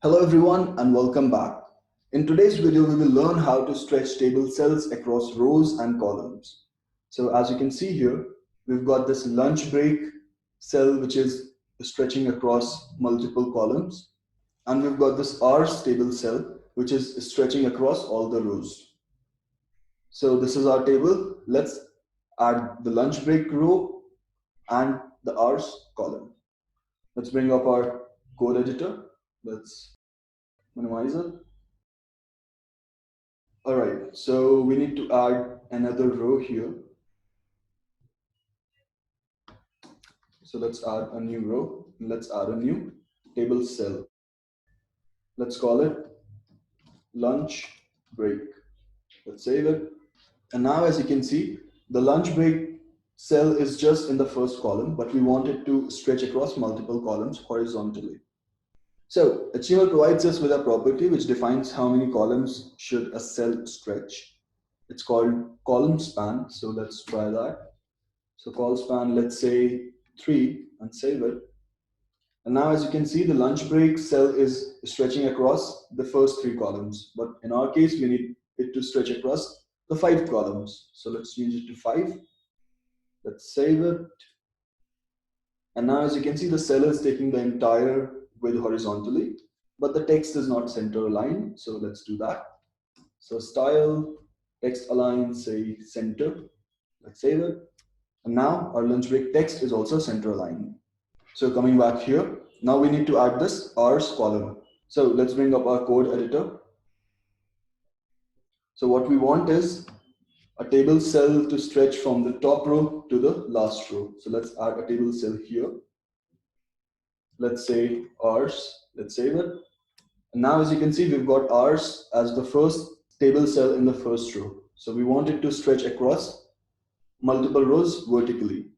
Hello everyone and welcome back. In today's video, we will learn how to stretch table cells across rows and columns. So as you can see here, we've got this lunch break cell which is stretching across multiple columns. And we've got this hours table cell which is stretching across all the rows. So this is our table. Let's add the lunch break row and the hours column. Let's bring up our code editor. Let's minimize it. All right, so we need to add another row here. So let's add a new row. Let's add a new table cell. Let's call it lunch break. Let's save it. And now as you can see, the lunch break cell is just in the first column, but we want it to stretch across multiple columns horizontally. So HTML provides us with a property which defines how many columns should a cell stretch. It's called column span. So let's try that. So call span, let's say 3 and save it. And now as you can see, the lunch break cell is stretching across the first 3 columns. But in our case, we need it to stretch across the 5 columns. So let's change it to 5. Let's save it. And now as you can see, the cell is taking the entire width horizontally, but the text is not center aligned. So let's do that. So style, text align, say center. Let's save it. And now our lunch break text is also center aligned. So coming back here, now we need to add this hours column. So let's bring up our code editor. So what we want is a table cell to stretch from the top row to the last row. So let's add a table cell here. Let's say hours. Let's save it. And now as you can see, we've got hours as the first table cell in the first row. So we want it to stretch across multiple rows vertically.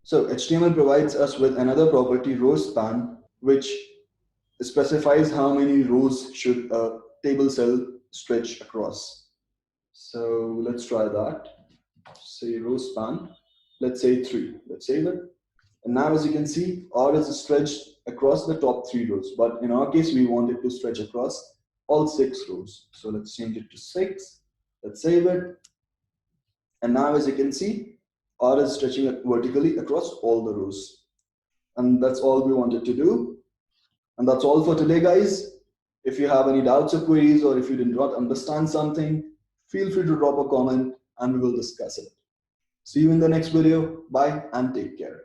So HTML provides us with another property, row span, which specifies how many rows should a table cell stretch across. So let's try that. Say row span. Let's say 3. Let's save it. And now as you can see, R is stretched across the top 3 rows. But in our case, we want it to stretch across all 6 rows. So let's change it to 6. Let's save it. And now as you can see, R is stretching vertically across all the rows. And that's all we wanted to do. And that's all for today, guys. If you have any doubts or queries, or if you did not understand something, feel free to drop a comment and we will discuss it. See you in the next video. Bye and take care.